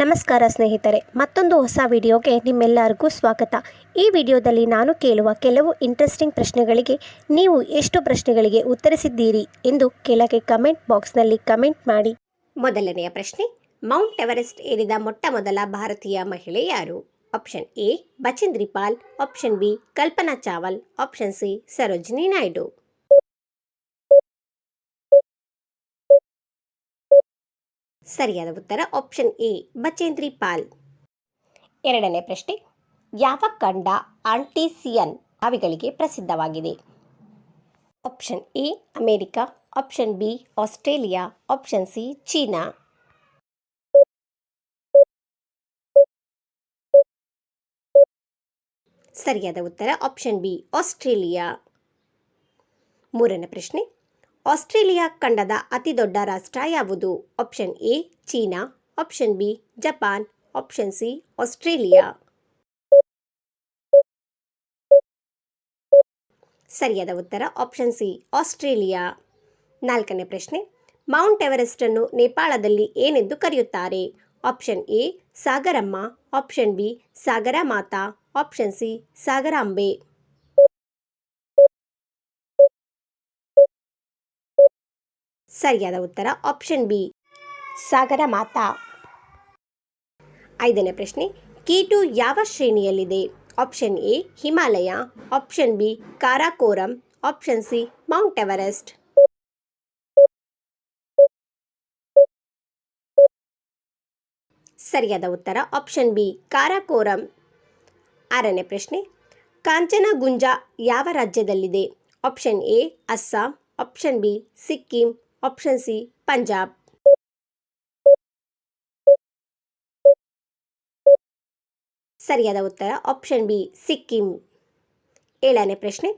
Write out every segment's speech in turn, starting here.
ನಮಸ್ಕಾರ ಸ್ನೇಹಿತರೆ, ಮತ್ತೊಂದು ಹೊಸ ವಿಡಿಯೋಗೆ ನಿಮ್ಮೆಲ್ಲರಿಗೂ ಸ್ವಾಗತ. ಈ ವಿಡಿಯೋದಲ್ಲಿ ನಾನು ಕೇಳುವ ಕೆಲವು ಇಂಟ್ರೆಸ್ಟಿಂಗ್ ಪ್ರಶ್ನೆಗಳಿಗೆ ನೀವು ಎಷ್ಟು ಪ್ರಶ್ನೆಗಳಿಗೆ ಉತ್ತರಿಸಿದ್ದೀರಿ ಎಂದು ಕೆಳಗೆ ಕಮೆಂಟ್ ಬಾಕ್ಸ್ನಲ್ಲಿ ಕಮೆಂಟ್ ಮಾಡಿ. ಮೊದಲನೆಯ ಪ್ರಶ್ನೆ, ಮೌಂಟ್ ಎವರೆಸ್ಟ್ ಏರಿದ ಮೊಟ್ಟ ಮೊದಲ ಭಾರತೀಯ ಮಹಿಳೆ ಯಾರು? Option A Bachendri Pal, option B Kalpana Chawla, option C Sarojini Naidu. ಸರಿಯಾದ ಉತ್ತರ ಆಪ್ಷನ್ ಎ ಬಚೇಂದ್ರಿ ಪಾಲ್. ಎರಡನೇ ಪ್ರಶ್ನೆ, ಯಾವ ಖಂಡ ಆಂಟಿಸಿಯನ್ ಬಾವಿಗಳಿಗೆ ಪ್ರಸಿದ್ಧವಾಗಿದೆ? Option A America, option B Australia, option C China. ಸರಿಯಾದ ಉತ್ತರ ಆಪ್ಷನ್ ಬಿ ಆಸ್ಟ್ರೇಲಿಯಾ. ಮೂರನೇ ಪ್ರಶ್ನೆ, ಆಸ್ಟ್ರೇಲಿಯಾ ಖಂಡದ ಅತಿ ದೊಡ್ಡ ರಾಷ್ಟ್ರ ಯಾವುದು? Option A China, option B Japan, option C Australia. ಸರಿಯಾದ ಉತ್ತರ ಆಪ್ಷನ್ ಸಿ ಆಸ್ಟ್ರೇಲಿಯಾ. ನಾಲ್ಕನೇ ಪ್ರಶ್ನೆ, ಮೌಂಟ್ ಎವರೆಸ್ಟ್ ಅನ್ನು ನೇಪಾಳದಲ್ಲಿ ಏನೆಂದು ಕರೆಯುತ್ತಾರೆ? Option A Sagaramma, option B Sagara Mata, option C Sagarambe. ಸರಿಯಾದ ಉತ್ತರ ಆಪ್ಷನ್ ಬಿ ಸಾಗರ ಮಾತಾ. ಐದನೇ ಪ್ರಶ್ನೆ, ಕೀಟು ಯಾವ ಶ್ರೇಣಿಯಲ್ಲಿದೆ? Option A Himalaya, option B Karakoram, option C Mount Everest. ಸರಿಯಾದ ಉತ್ತರ ಆಪ್ಷನ್ ಬಿ ಕಾರಾಕೋರಂ. ಆರನೇ ಪ್ರಶ್ನೆ, ಕಾಂಚನಗುಂಜ ಯಾವ ರಾಜ್ಯದಲ್ಲಿದೆ? Option A Assam, option B Sikkim, option C Punjab. ಸರಿಯಾದ ಉತ್ತರ ಆಪ್ಷನ್ ಬಿ ಸಿಕ್ಕಿಂ. ಏಳನೇ ಪ್ರಶ್ನೆ,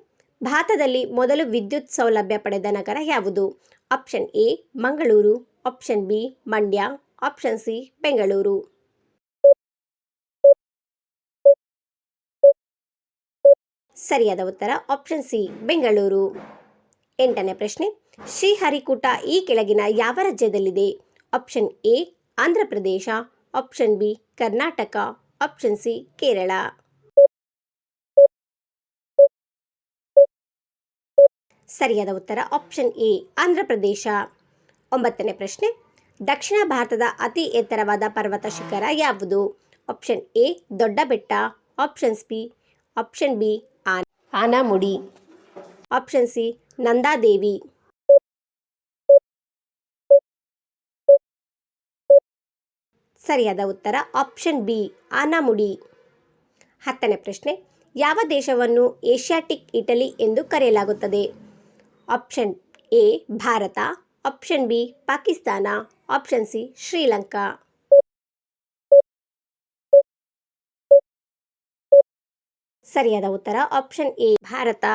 ಭಾರತದಲ್ಲಿ ಮೊದಲು ವಿದ್ಯುತ್ ಸೌಲಭ್ಯ ಪಡೆದ ನಗರ ಯಾವುದು? Option A Mangaluru, option B Mandya, option C Bengaluru. ಸರಿಯಾದ ಉತ್ತರ ಆಪ್ಷನ್ ಸಿ ಬೆಂಗಳೂರು. ಎಂಟನೇ ಪ್ರಶ್ನೆ, ಶ್ರೀಹರಿಕೋಟ ಈ ಕೆಳಗಿನ ಯಾವ ರಾಜ್ಯದಲ್ಲಿದೆ? Option A Andhra Pradesh, option B Karnataka, option C Kerala. ಸರಿಯಾದ ಉತ್ತರ ಆಪ್ಷನ್ ಎ ಆಂಧ್ರ ಪ್ರದೇಶ. ಒಂಬತ್ತನೇ ಪ್ರಶ್ನೆ, ದಕ್ಷಿಣ ಭಾರತದ ಅತಿ ಎತ್ತರವಾದ ಪರ್ವತ ಶಿಖರ ಯಾವುದು? Option A Dodda Betta, option B Anamudi, option C Nanda Devi. ಸರಿಯಾದ ಉತ್ತರ ಆಪ್ಷನ್ ಬಿ ಆನಮುಡಿ. ಹತ್ತನೇ ಪ್ರಶ್ನೆ, ಯಾವ ದೇಶವನ್ನು ಏಷ್ಯಾಟಿಕ್ ಇಟಲಿ ಎಂದು ಕರೆಯಲಾಗುತ್ತದೆ? Option A Bharat, option B Pakistan, option C Sri Lanka. ಸರಿಯಾದ ಉತ್ತರ ಆಪ್ಷನ್ ಎ ಭಾರತ.